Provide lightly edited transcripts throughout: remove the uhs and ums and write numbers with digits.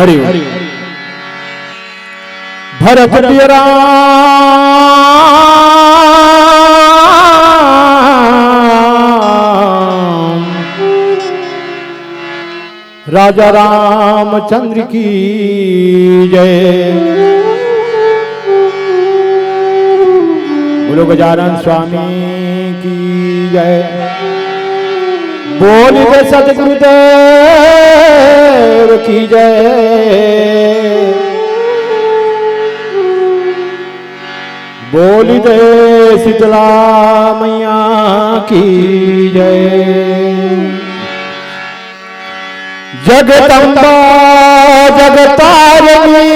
हरि भरत राजा रामचंद्र की जय। बोलो गजानन स्वामी की जय। बोलिए सतगुरुदेव की जय। बोलिए शीतला मैया की जय। जगदम्बा जगतारिणी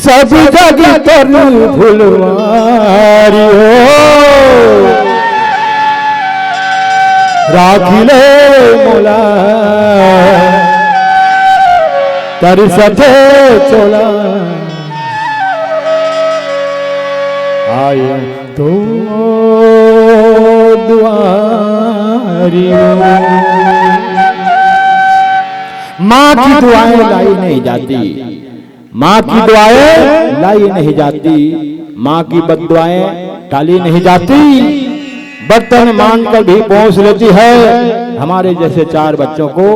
सब जग तरु फुलवारी हो राखिले मोला तर सथे चोला आया तो दुआरी। माँ की दुआएं लाई नहीं जाती, माँ की दुआएं लाई नहीं जाती, माँ की बद्दुआएं टाली नहीं जाती। बर्तन मानकर भी पहुंच लेती है हमारे जैसे चार बच्चों को,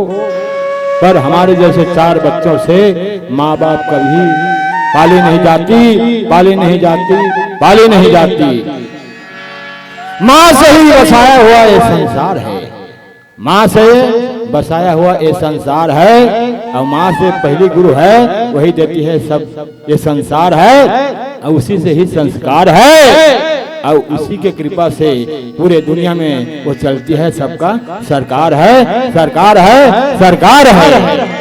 पर हमारे जैसे चार बच्चों से माँ बाप कभी पाली नहीं जाती, पाली नहीं जाती, पाली नहीं जाती। माँ से ही बसाया हुआ ये संसार है, माँ से बसाया हुआ ये संसार है, और माँ से पहली गुरु है, वही देती है सब ये संसार है, और उसी से ही संस्कार है, और उसी के कृपा से पूरे दुनिया में वो चलती है। सबका सरकार है, सरकार है, सरकार है।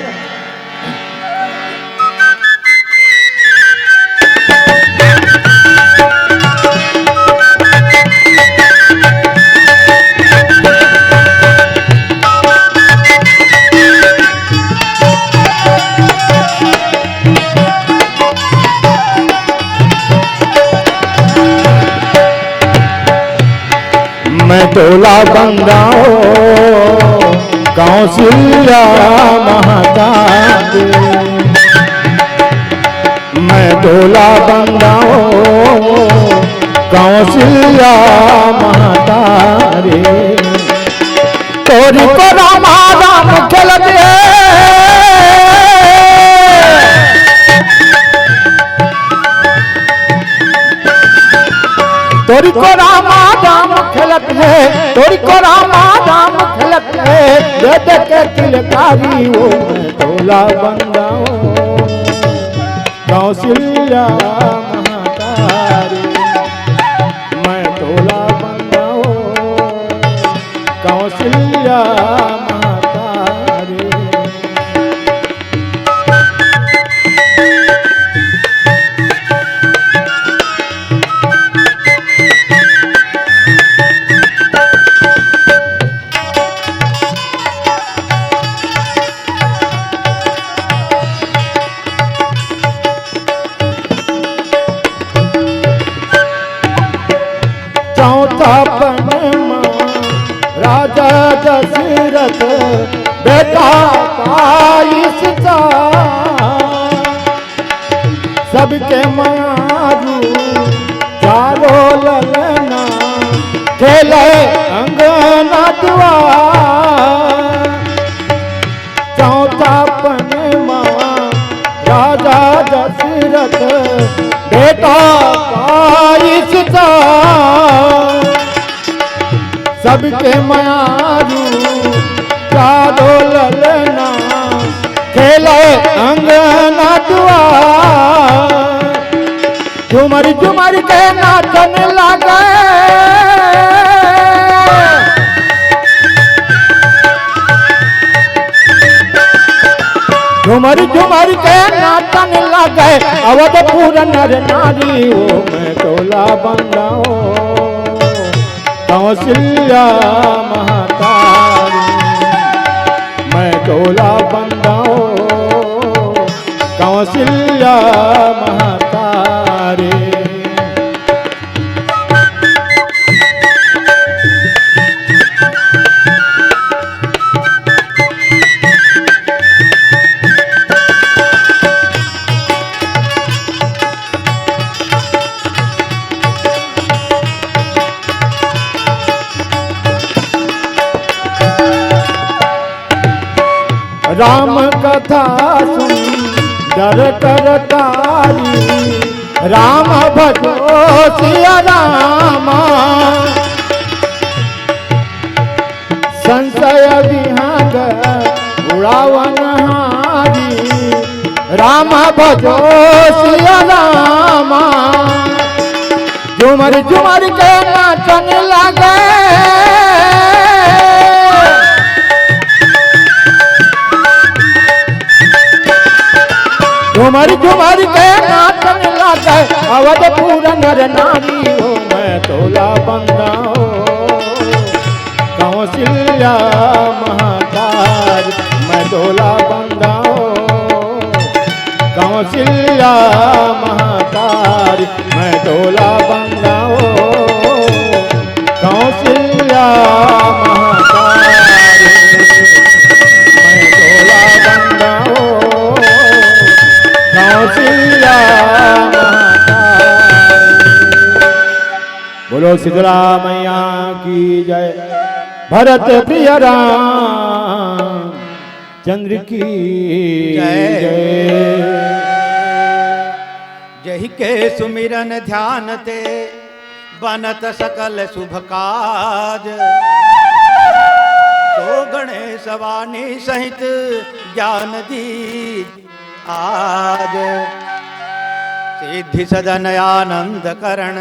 मैं तोला बंदाओ कौशल्या महाता दे, मैं तोला बंदाओ कौशल्या महाता रे। तोरी को रामा राम खेल दे, तोरी को रामा राम खेलत है, तोरी को रामा राम खेलत है। दे दे के तिलकारी वो मैं तोला बंदाओ कौशल्या महातारी, मैं तोला बंदाओ कौशल्या महातारी। राजा दशरथ बेटा पाइसता, सबके मारू चारो ललना खेले अंगना द्वार। चौथा पनमा राजा दशरथ बेटा पाइसता, सबके मारू चारो ललना खेले अंगना द्वार। झुमर झुमर के नाचन लगे, झुमर झुमर के नाचन लगे। अवधपुर नर नारी ओ मैं तोला बंदाओ कौशल्या महातारी, मैं तोला बंदाओ कौशल्या महातारी। राम कथा सुन डर करतारी, राम भजो सिया रामा, संशय विहंग उड़ावन हारी, राम भजो सिया रामा। झुमर झुमर के नाचन लगे, झुमर झुमर के नाचन लगे, अवधपुर नर नारी हो। मैं तोला बंदा हो कौशल्या महाताज, मैं तोला बंदा हो कौशल्या महाताज, मैं तोला बंदा हो कौशल्या महाताज, मैं तोला बंदा हो कौशल्या महाताज। बोलो शीतला मैया की जय। भरत प्रिय राम चंद्र की जय। जहि के सुमिरन ध्यान ते बनत सकल शुभ काज, तो गणेश वाणी सहित ज्ञान दी आज। सिद्धि सदन आनंद करण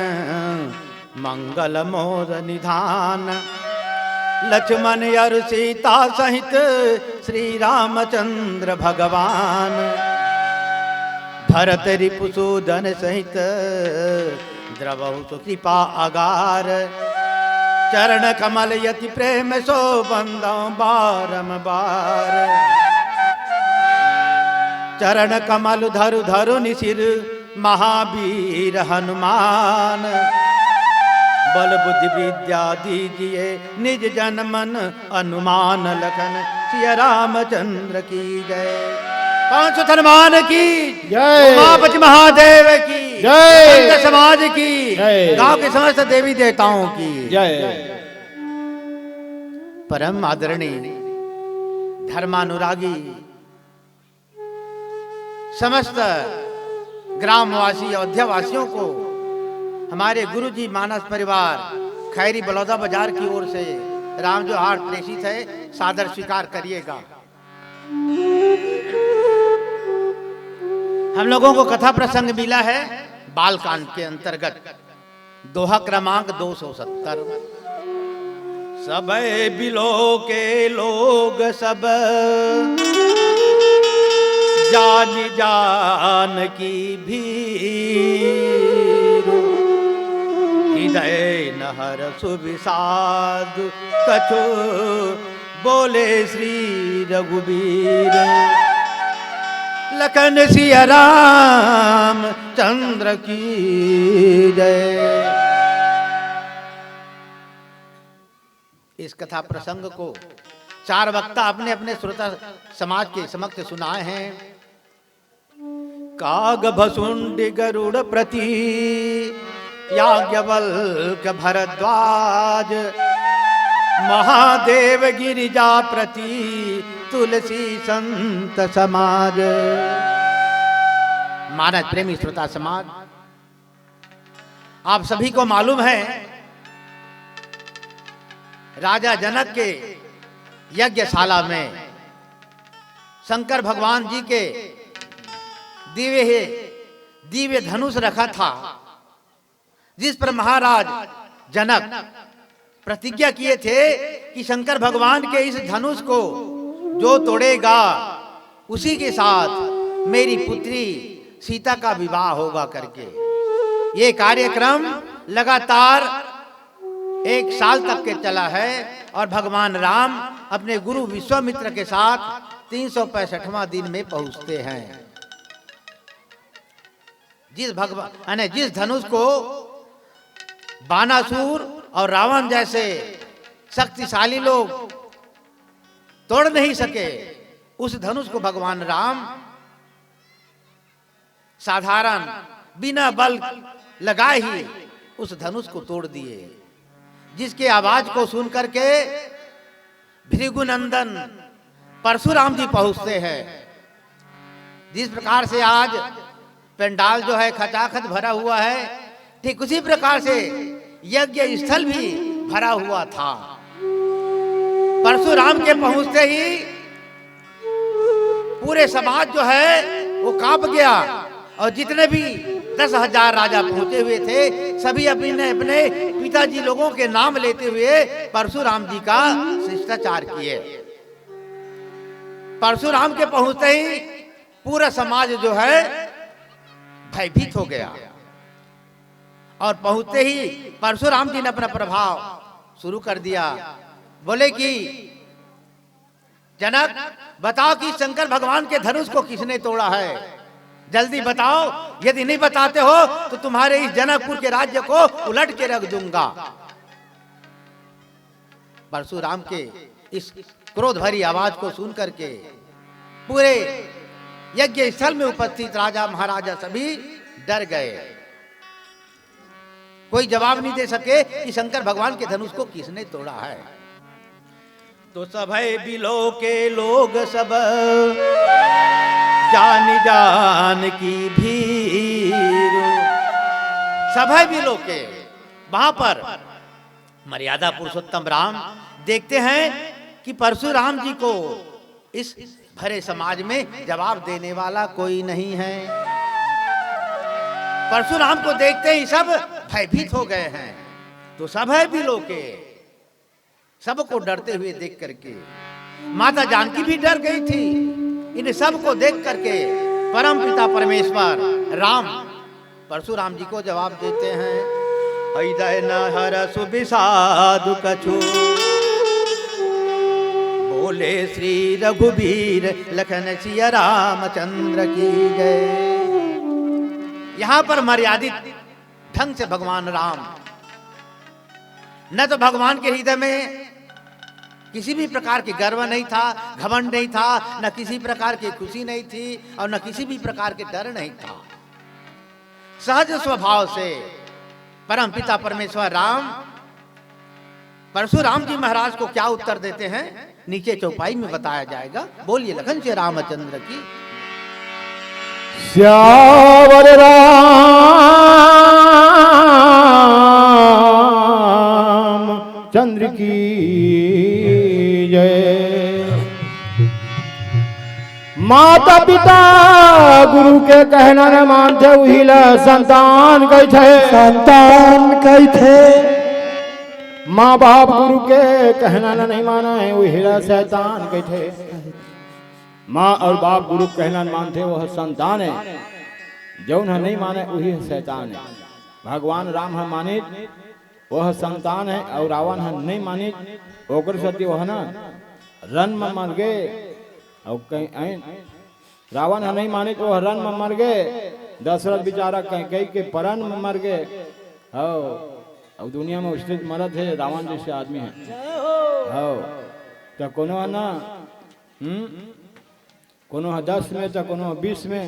मंगल मोद निधान, लक्ष्मण और सीता सहित श्री रामचंद्र भगवान। भरत रिपुसूदन सहित द्रवहु कृपा अगार, चरण कमल यति प्रेम सो बंदौ बारंबार। चरण कमल धरु धरु निशिर महावीर हनुमान, बल बुद्धि विद्या दीजिए निज जन मन अनुमान। लखन सिया रामचंद्र की जय। पांच हनुमान की जय। उमापति महादेव की जय। संत समाज की जय। गांव के समस्त देवी देवताओं की जय। परम आदरणीय धर्मानुरागी समस्त ग्रामवासी अयोध्या वासियों को हमारे गुरुजी मानस परिवार खैरी बलौदा बाजार की ओर से राम जो हार प्रेषित है, सादर स्वीकार करिएगा। हम लोगों को कथा प्रसंग मिला है बालकांड के अंतर्गत, दोहा क्रमांक 270। सब बिलो के लोग सब जान जान की भीर, हृदय नहर सुविषाद कछु बोले श्री रघुबीर। लखन सिया राम चंद्र की जय। इस कथा प्रसंग को चार वक्ता अपने अपने श्रोता समाज के समक्ष सुनाए हैं। काग भसुंडी गरुड़ प्रति याज्ञवल्क्य भरद्वाज, महादेव गिरिजा प्रति तुलसी संत समाज। मानस प्रेमी श्रोता समाज, आप सभी को मालूम है राजा जनक के यज्ञशाला में शंकर भगवान जी के दिव्य धनुष रखा था, जिस पर महाराज जनक प्रतिज्ञा किए थे कि शंकर भगवान के इस धनुष को जो तोड़ेगा उसी के साथ मेरी पुत्री सीता का विवाह होगा करके। ये कार्यक्रम लगातार 1 साल तक के चला है और भगवान राम अपने गुरु विश्वामित्र के साथ 365वां दिन में पहुंचते हैं। जिस धनुष को बानासुर और रावण जैसे शक्तिशाली लोग तोड़ नहीं सके, उस धनुष को भगवान राम साधारण बिना बल लगाए ही उस धनुष को तोड़ दिए, जिसके आवाज को सुन करके भृगुनंदन परशुराम जी पहुंचते हैं। जिस प्रकार से आज पंडाल जो है खचाखच भरा हुआ है, ठीक उसी प्रकार से यज्ञ स्थल भी भरा हुआ था। परशुराम के पहुंचते ही पूरे समाज जो है वो कांप गया, और जितने भी 10,000 राजा पहुंचे हुए थे, सभी अपने अपने पिताजी लोगों के नाम लेते हुए परशुराम जी का शिष्टाचार किए। परशुराम के पहुंचते ही पूरा समाज जो है भयभीत हो गया, और पहुंचते ही परशुराम जी ने अपना प्रभाव शुरू कर दिया। बोले कि जनक, बताओ कि शंकर भगवान के धनुष को किसने तोड़ा है, जल्दी बताओ, यदि नहीं बताते हो तो तुम्हारे इस जनकपुर के राज्य को उलट के रख दूंगा। परशुराम के इस क्रोध भरी आवाज को सुन करके पूरे यज्ञ स्थल में उपस्थित राजा महाराजा सभी डर गए। कोई जवाब नहीं दे सके कि शंकर भगवान के धनुष को किसने तोड़ा है। तो सभय बिलो के लोग सब जान जान की भीर, सभय बिलो के वहां पर मर्यादा पुरुषोत्तम राम देखते हैं कि परशुराम जी को इस भरे समाज में जवाब देने वाला कोई नहीं है। परशुराम को देखते ही सब भयभीत हो गए हैं। तो सभय बिलो के सबको डरते हुए देख करके माता जानकी भी डर गई थी। इन सबको देख करके परम पिता परमेश्वर राम परशुराम जी को जवाब देते हैं, हृदय न हरसु विषादु कछु, बोले श्री रघुबीर लखन सिया रामचंद्र की जय। यहां पर मर्यादित ढंग से भगवान राम, न तो भगवान के हृदय में किसी भी प्रकार के गर्व नहीं था, घमंड नहीं था, न किसी प्रकार की खुशी नहीं थी, और न किसी भी प्रकार के डर नहीं था। सहज स्वभाव से परम पिता परमेश्वर राम परशुराम जी महाराज को क्या उत्तर देते हैं, नीचे चौपाई में बताया जाएगा। बोलिए लखन से रामचंद्र की। श्यावर राम चंद्र की जय। माता पिता गुरु के कहना न मानते, वही ला संतान कही थे। माँ बाप गुरु के कहना न नहीं माना है, वही ला शैतान कही थे। माँ और बाप गुरु कहना मानते वह संतान है, जो न नहीं माने वही शैतान है। भगवान राम है मानित वह संतान है, और रावण है नहीं मानित ओकर सती वह ना रन में मर गए। और कहीं रावण है नहीं मानित वह रन में मर गए। दशरथ बेचारा कहीं के परन में मर गए। और दुनिया में उससे मरद है रावण जैसे आदमी है। तो कोनो है ना कोनो है 10 में, तो कोनो है 20 में,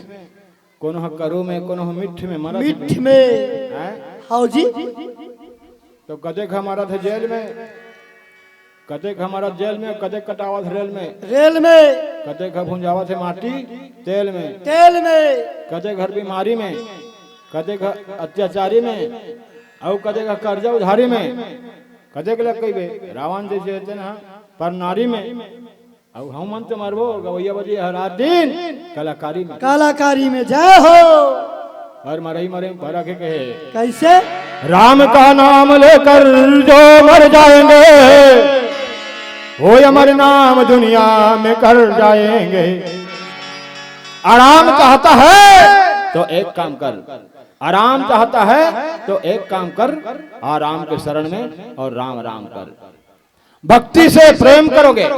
कोनो है करो में, कोनो है मिठ में मरद। मिठ में हाँ जी। तो कदेक हमारा था जेल में, कदेक हमारा जेल में, कदेक कटावा था रेल में, कदेक भुंजावा थे माटी तेल में, कदेक घर बीमारी में, कदेक अत्याचारी में, और कदेक कर्जा उधारी में, कदेक लग गई रावण जैसे होते ना पर नारी में। और हम मन तो मरबो गवैया बजी हर दिन कलाकारी में जय हो। और मरई मरे भरा के कहे कैसे, राम का नाम लेकर जो मर जाएंगे, वो अमर नाम दुनिया में कर जाएंगे। आराम चाहता है तो एक काम कर, आराम चाहता है तो एक काम कर, आराम के शरण में और राम राम कर। भक्ति से प्रेम करोगे,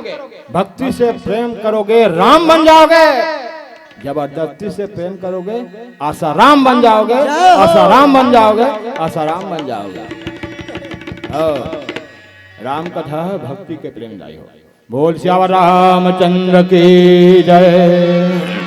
भक्ति से प्रेम करोगे राम बन जाओगे। जबरदस्ती से प्रेम करोगे आसाराम बन जाओगे, आसाराम बन जाओगे, आसाराम बन जाओगे। राम कथा है भक्ति के प्रेमदायी हो। बोल श्यावर रामचंद्र की जय।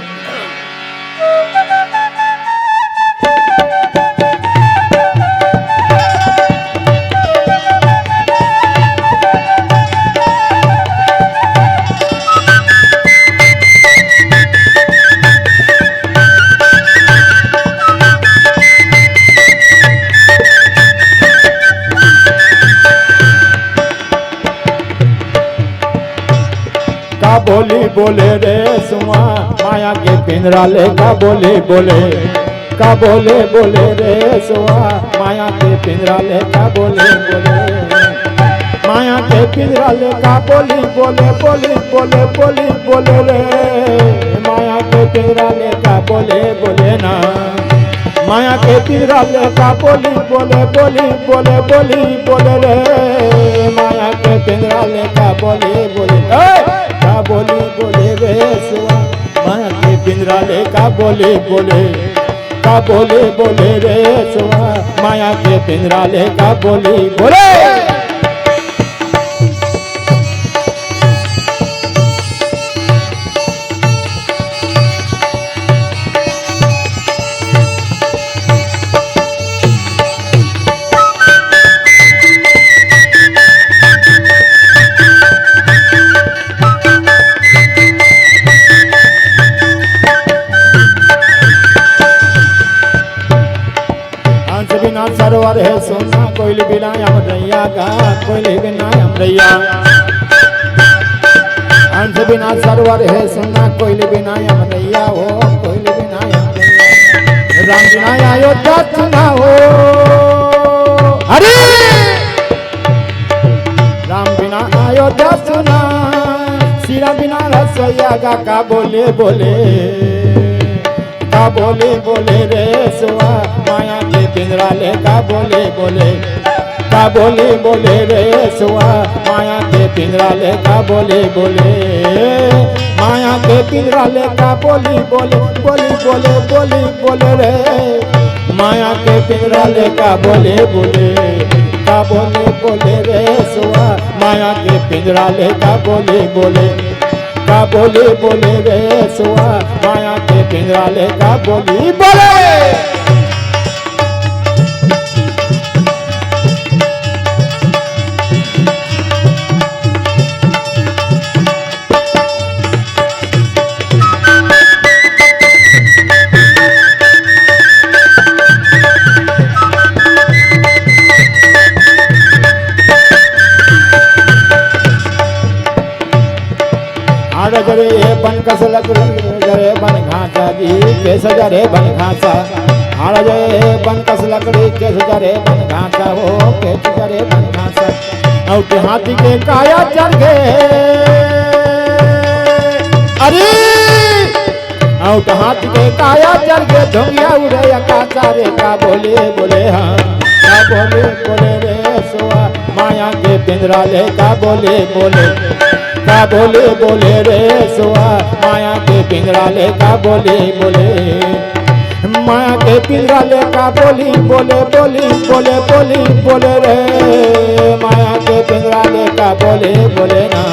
बोले रे सुआ माया के पिंजरा ले का बोले बोले का बोले बोले रे सुआ माया के पिंजरा ले का बोले बोले माया के पिंजरा ले का बोली बोले बोली बोले बोली बोले रे माया के पिंजरा ले का बोले बोले ना माया के पिंजरा ले का बोली बोले बोली बोले बोली बोले रे माया के पिंजरा ले का बोले बोले का बोली बोले रे सुआ माया के पिंजरा ले का बोले बोले का बोले बोले रे सुआ माया के पिंजरा ले का बोली बोले सरोवर है सोना कोयल बिना अमरैया का कोयल बिना अमरैया अंश बिना सरोवर है सोना कोयल बिना अमरैया हो कोयल बिना अमरैया राम बिना अयोध्या सुना हो हरे राम बिना अयोध्या सुना सीरा बिना रसोईया का बोले बोले का बोले बोले रे सुआ माया के पिंजरा ले का बोले बोले का बोले बोले रे सुआ माया के पिंजरा ले का बोले बोले माया के पिंजरा ले का बोली बोले बोली बोले बोली बोले रे माया के पिंजरा ले का बोले बोले का बोले बोले रे सुआ माया के पिंजरा ले का बोले बोले का बोले बोले रे सुआ माया के पिंजरा ले का बोली बोले जरे बन कस लकड़ी जरे बन घासा जी केस जरे बन घासा हार जरे बन कस लकड़ी केस जरे बन घासा हो केस जरे बन घासा और के हाथी के काया चढ़ गए अरे और के हाथी के काया चढ़ गए ढोंगिया उड़े आकाशा रे का बोले बोले हाँ का बोले बोले रे सुआ माया के पिंजरा ले का बोले बोले का बोले बोले रे सुआ माया के पिंजरा ले का बोले बोले माया के पिंजरा ले का बोली बोले बोली बोले बोली बोले रे माया के पिंजरा ले का बोले बोले ना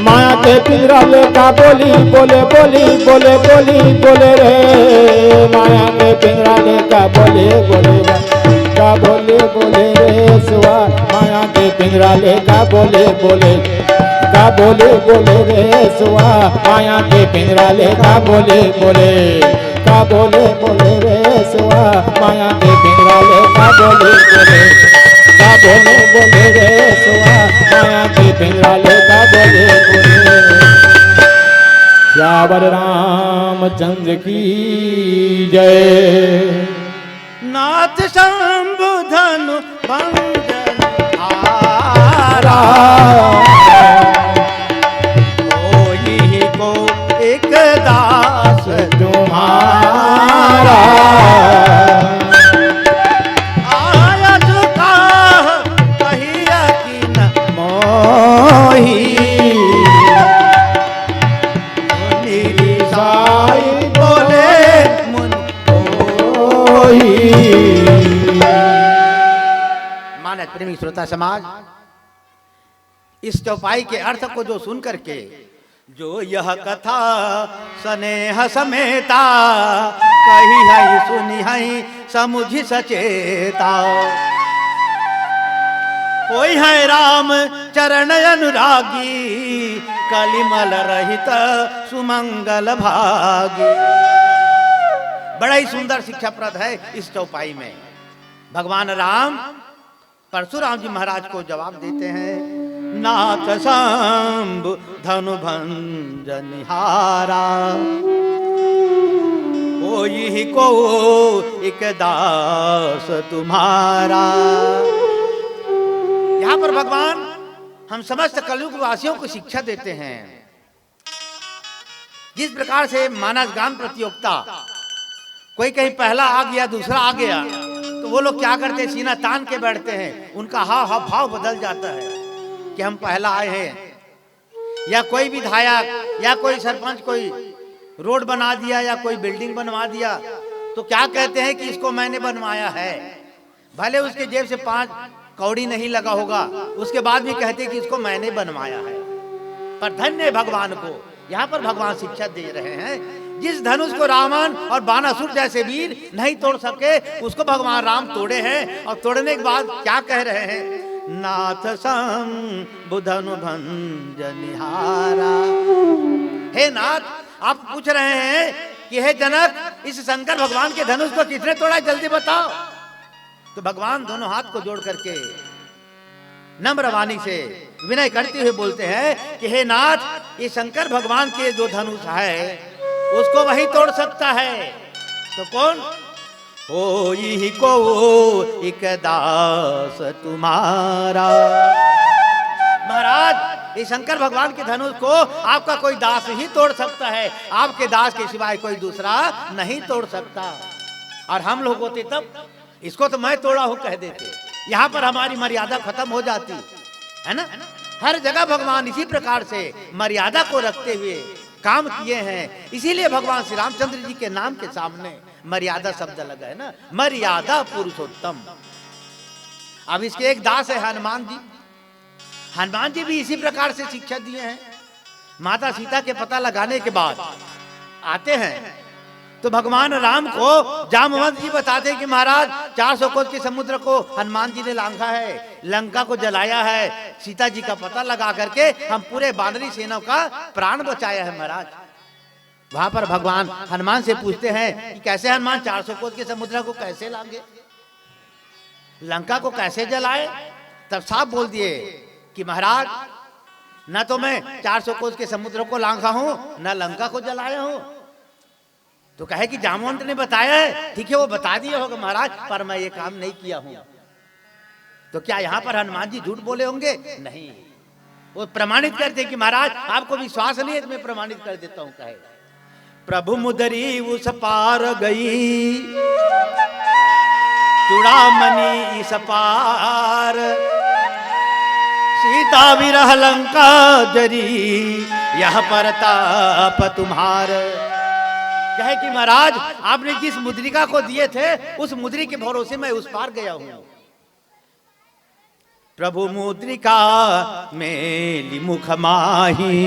माया के पिंजरा ले का बोली बोले बोली बोले बोली बोले रे माया के पिंजरा ले का बोले बोले का बोले बोले रे सुआ माया के पिंजरा ले का बोले बोले का बोले बोले रे सुआ माया के पिंजरा ले का बोले बोले का बोले बोले रे सुआ माया के पिंजरा ले का बोले बोले का बोले बोले रे सुआ माया के पिंजरा ले का बोले बोले श्यावर रामचंद्र की जय नाथ शंभु धनु भंजन हारा को एक दास तुम्हारा आया झुका कहिया की न मोही मेरी साई बोले मुन मोही माने प्रेमी श्रोता समाज इस चौपाई के अर्थ को जो सुन करके जो यह कथा स्नेह समेता कही है सुनी है समुझ सचेता कोई है राम चरण अनुरागी कलिमल रहित सुमंगल भागी। बड़ा ही सुंदर शिक्षाप्रद है इस चौपाई में। भगवान राम परशुराम जी महाराज को जवाब देते हैं, नाथ शंभु धनु भंजनिहारा, कोई को एक दास तुम्हारा। यहां पर भगवान हम समस्त कलयुग वासियों को शिक्षा देते हैं। जिस प्रकार से मानस गान प्रतियोगिता, कोई कहीं पहला आ गया दूसरा आ गया तो वो लोग क्या करते हैं, सीना तान के बैठते हैं, उनका हाव भाव बदल जाता है कि हम पहला आए हैं। या कोई विधायक या कोई सरपंच कोई रोड बना दिया या कोई बिल्डिंग बनवा दिया तो क्या कहते हैं कि इसको मैंने बनवाया है। भले उसके जेब से 5 कौड़ी नहीं लगा होगा, उसके बाद भी कहते हैं कि इसको मैंने बनवाया है। पर धन्य भगवान को यहाँ पर भगवान शिक्षा दे रहे हैं, जिस धनुष को रावण और बानासुर जैसे वीर नहीं तोड़ सके उसको भगवान राम तोड़े हैं। और तोड़ने के बाद क्या कह रहे हैं, नाथ शंभु धनु भंजनिहारा। हे नाथ, आप पूछ रहे हैं कि हे जनक, इस शंकर भगवान के धनुष को किसने तोड़ा, जल्दी बताओ। तो भगवान दोनों हाथ को जोड़ करके नम्र वाणी से विनय करते हुए बोलते हैं कि हे नाथ, ये शंकर भगवान के जो धनुष है उसको वही तोड़ सकता है। तो कौन? हो ही को एक दास तुम्हारा। महाराज, ये शंकर भगवान के धनुष को आपका कोई दास ही तोड़ सकता है, आपके दास के सिवाय कोई दूसरा नहीं तोड़ सकता। और हम लोग होते तब इसको तो मैं तोड़ा हूं कह देते, यहाँ पर हमारी मर्यादा खत्म हो जाती है ना। हर जगह भगवान इसी प्रकार से मर्यादा को रखते हुए काम किए हैं। इसीलिए भगवान श्री रामचंद्र जी के नाम के सामने मर्यादा शब्द लगा है ना, मर्यादा पुरुषोत्तम। अब इसके एक दास है हनुमान जी। हनुमान जी भी इसी प्रकार से शिक्षा दिए हैं। माता सीता के पता लगाने के बाद आते हैं तो भगवान राम को जामवंत जी बताते हैं कि महाराज 400 कोस के समुद्र को हनुमान जी ने लांघा है, लंका को जलाया है, सीता जी का पता लगा करके हम पूरे बानरी सेना का प्राण बचाया है महाराज। वहां पर भगवान हनुमान से पूछते हैं कि कैसे हनुमान 400 कोस के समुद्र को कैसे लांघे, लंका को कैसे जलाए। तब साफ बोल दिए कि महाराज, न तो मैं 400 कोस के समुद्र को लांघा हूं न लंका को जलाया हूं। तो कहे कि जामवंत ने बताया है, ठीक है वो बता दिया होगा महाराज, पर मैं ये काम नहीं किया हूं। तो क्या यहाँ पर हनुमान जी झूठ बोले होंगे? नहीं, वो प्रमाणित करते कि महाराज आपको विश्वास नहीं है तो मैं प्रमाणित कर देता हूं। कहे प्रभु मुदरी उस पार गई, चूड़ामणि इस पार, सीता विरह लंका जरी, यह परताप तुम्हार। कहे कि महाराज आपने जिस मुद्रिका को दिए थे उस मुद्री के भरोसे मैं उस पार गया हूं। प्रभु मुद्रिका मेली मुख माही,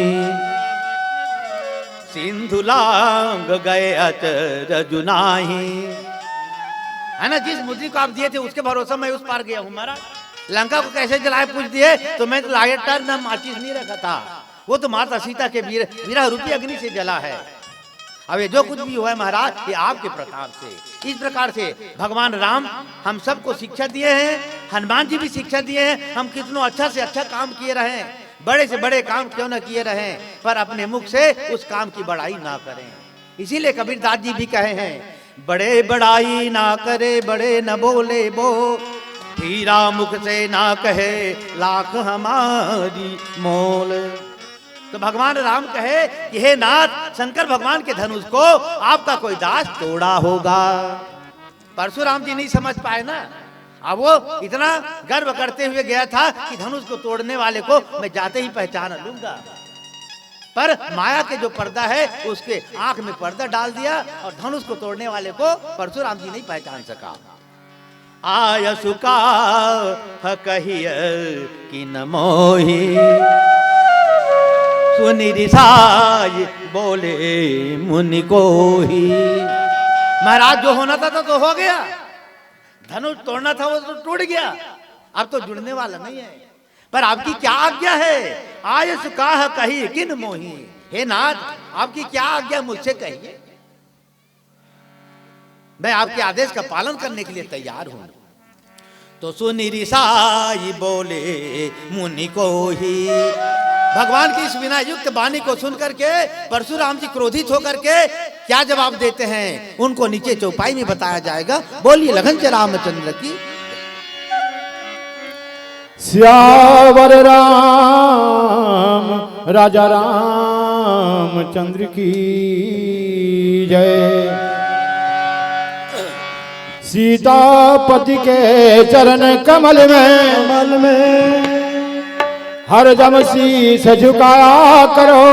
सिंधु लांग गए अचरज नाही। है ना, जिस मुद्री को आप दिए थे उसके भरोसे मैं उस पार गया हूं महाराज। लंका को कैसे जलाए पूछ दिए तो मैं लाइटर न माचिस नहीं रखा था, वो तो माता सीता के विरह रूपी अग्नि से जला है। अब ये जो कुछ भी हुआ है महाराज ये आपके प्रताप से। इस प्रकार से भगवान राम हम सबको शिक्षा दिए हैं, हनुमान जी भी शिक्षा दिए हैं। हम कितनों अच्छा से अच्छा काम किए रहे, बड़े से बड़े काम क्यों न किए रहे, पर अपने मुख से उस काम की बड़ाई ना करें। इसीलिए कबीरदास जी भी कहे हैं, बड़े बड़ाई ना करे बड़े न बोले वो, हीरा मुख से ना कहे लाख हमारी मोल। तो भगवान राम कहे कि हे नाथ, शंकर भगवान के धनुष को आपका कोई दास तोड़ा होगा। परशुराम जी नहीं समझ पाए ना, अब वो इतना गर्व करते हुए गया था कि धनुष को तोड़ने वाले को मैं जाते ही पहचान लूंगा, पर माया के जो पर्दा है उसके आंख में पर्दा डाल दिया और धनुष को तोड़ने वाले को परशुराम जी नहीं पहचान सका। आय सुका कहिय कि न मोही, सुनि रिसाई बोले मुनि को ही। महाराज जो होना था तो हो गया, धनुष तोड़ना था वो तो टूट गया, अब तो जुड़ने वाला नहीं है। पर आपकी क्या आज्ञा है? आयस काह कही किन मोही। हे नाथ, आपकी क्या आज्ञा मुझसे कहिए, मैं आपके आदेश का पालन करने के लिए तैयार हूं। तो सुनी रिसाई बोले मुनि को ही। भगवान की इस विनय युक्त वाणी को सुन करके परशुराम जी क्रोधित होकर के क्या जवाब देते हैं उनको नीचे चौपाई में बताया जाएगा। बोलिए लखन रामचंद्र की। सियावर राम राजा रामचंद्र की जय। सीतापति के चरण कमल में हर दम शीस झुकाया करो।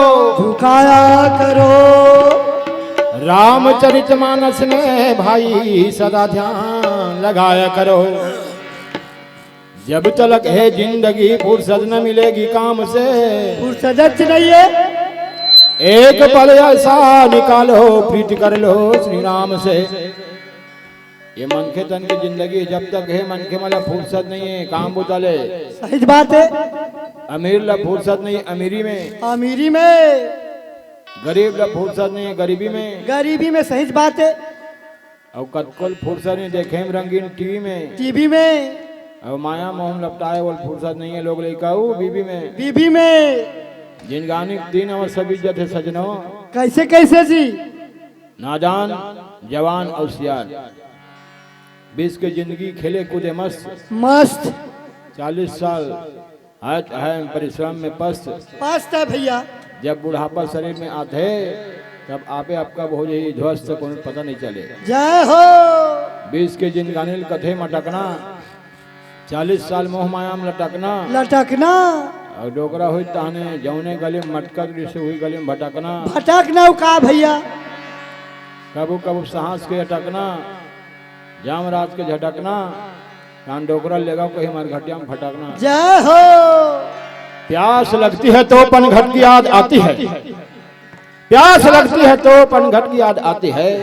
रामचरितमानस में भाई सदा ध्यान लगाया करो। जब तक है जिंदगी फुर्सत न मिलेगी काम से, फुर्सत नहीं है। एक पल ऐसा निकालो प्रीति कर लो श्री राम से। ये मन के तन की जिंदगी जब तक है मन के मतलब फुर्सत नहीं है काम बुतले। सही बात है। अमीर ला फुर्सत नहीं अमीरी में, अमीरी में। गरीब ला फुर्सत नहीं है गरीबी में, गरीबी में। सही बात है। और कतकुल फुर्सत नहीं देखे रंगीन टीवी में, टीवी में। और माया मोहन लपटाए वो फुर्सत नहीं है लोग लेकाऊ बीबी में। बीबी में जिन गाने तीन अवर सब इज्जत है सजनो। कैसे कैसे जी? नादान जवान और सियार 20 की जिंदगी खेले कूदे मस्त मस्त। 40 साल है परिश्रम में पस्त है भैया। जब बुढ़ापा शरीर में आते तब आपे आपका बहुत ही ध्वस्त को पता नहीं चले। जय हो। 20 के जिन गाने कथे मटकना, 40 साल मोह माया में लटकना। और डोकरा हुई ताने जौने गले में मटकर जैसे हुई गले में भटकना का भैया। कबू कबू साहस के अटकना, जाम रात के झटकना, कान डोकरा लेगा कहीं मरघटिया में फटकना। जय हो। प्यास लगती है तो पनघट की याद आती है, प्यास लगती है तो पनघट की याद आती है,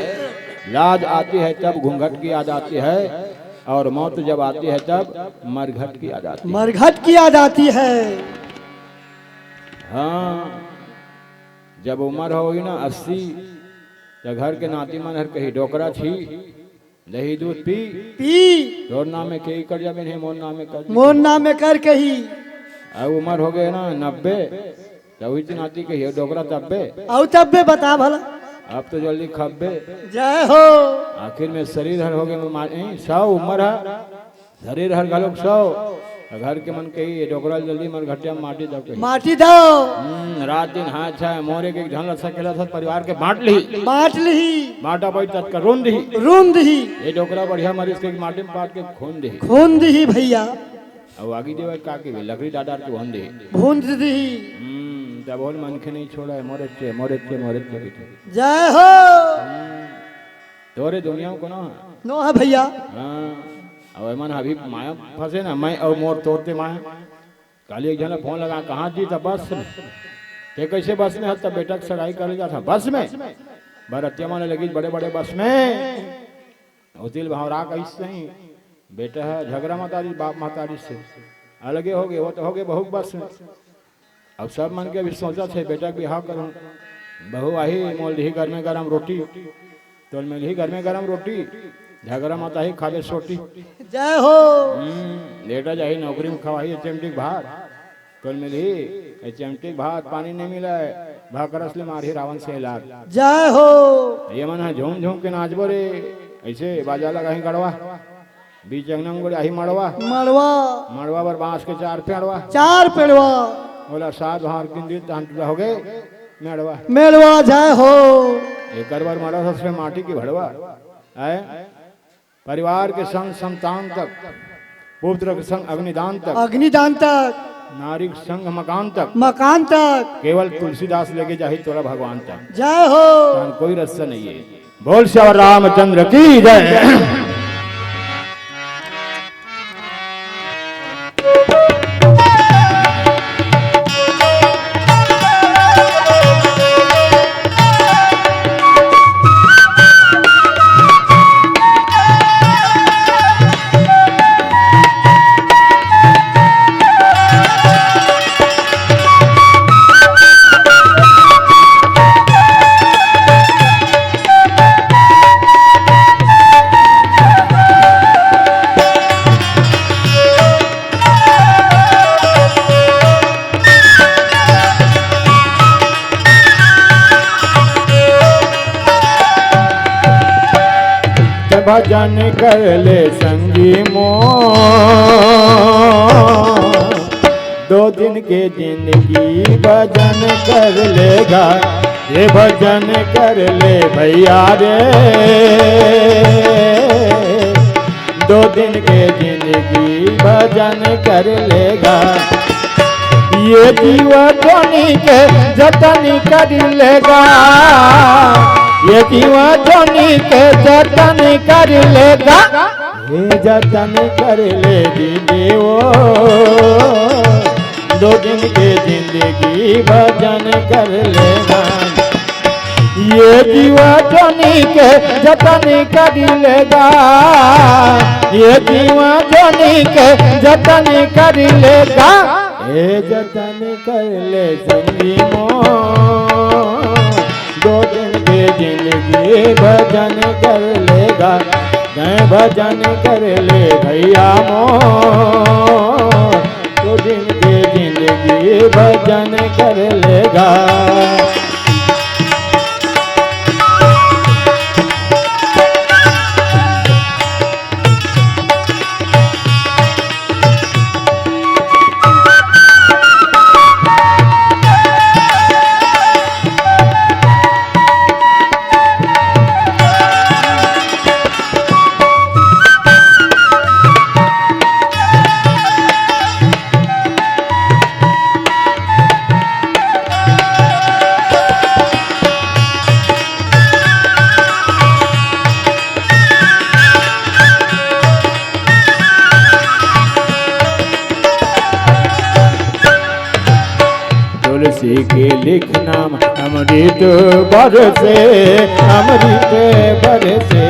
लाज आती है तब घूंघट की याद आती है, और मौत जब आती है तब मरघट की याद आती है। मरघट की याद आती है। हाँ, जब उम्र होगी ना 80 तो घर के नाती मन हर कही डोकरा छी दही दूध पी तोर नाम में के कर जाबे नहीं मोर नाम में कर कही। अब उम्र हो गए ना 90 तो वही नाती कही डोकरा तब्बे और तब्बे बता भला। अब तो जल्दी खब्बे। जय हो। आखिर में शरीर हर हो गए 100 उम्र है, शरीर हर गलोक 100, घर के मन कही डोकरा जल्दी मर घटिया माटी दो माटी दो। रात दिन हाँ अच्छा मोरे के ढंग लग सकेला था परिवार के बांट ली बाटा भाई तत्का रोन दी ये डोकरा बढ़िया मरीज के माटी में पाट के खून दी भैया। अब आगे देवे का के लकड़ी डाडार के भून दी। तब बोल मन के नहीं छोड़ा है मोरे चे जय हो। तोरे दुनिया को ना नो है भैया। हाँ अब मन अभी माया फंसे ना मैं और मोर तोड़ते माया। काली एक जना फोन लगा कहाँ जी था बस में ते कैसे बस में तब बेटा सगाई कर था बस में बरतिया माने लगी बड़े बड़े बस में होतिल भावरा कैसे नहीं बेटा है झगड़ा मातारी बाप मातारी से अलगे हो गए वो तो हो गए बहु बस में। अब सब मन के अभी सोचा थे बेटा के बिहाव करूँ बहू आई मोल ही घर में गरम रोटी तोल में ही घर में गरम रोटी झगड़ा माता ही खावे सोटी। जय हो। बेटा जाही नौकरी में खवाही चिमटी भात तोल में ही चिमटी भात पानी नहीं मिला है भाकरस ले मारी रावण से लाग। जय हो। ये मन है झूम झूम के नाचबो रे ऐसे बाजा लगा ही गड़वा बीच अंगनम गोड़ी आही मड़वा पर बांस के 4 पेड़वा बोला 7 भार किंदी तांटला हो गए मेड़वा। जय हो। एक बार मारा था उसमें माटी की भड़वा है परिवार के संग संतान तक पुत्र के संग अग्निदान तक नारी के संग मकान तक केवल तुलसीदास लेके जाही तोरा भगवान तक। जय हो। कोई रस्सा नहीं है। बोल श्यावर रामचंद्र की जय। भजन कर ले संगी मोर, 2 दिन के जिंदगी भजन कर लेगा, ये भजन कर ले भैया रे, 2 दिन के जिंदगी भजन कर लेगा। ये जीवा जोनी के जतन कर लेगा, ये जीवा जोनी के जतन कर लेगा, ये जतन कर ले दीदी वो, 2 दिन के जिंदगी भजन कर लेगा। ये जीवा जोनी के जतन कर लेगा, ये जीवा जोनी के जतन कर लेगा, ये जतन कर ले संगी मोर, 2 दिन के जिंदगी भजन कर लेगा, जय भजन कर ले भैया मोर, 2 दिन के जिंदगी भजन कर लेगा। तुलसी के लिख नाम अमृत बरसे, अमृत बरसे,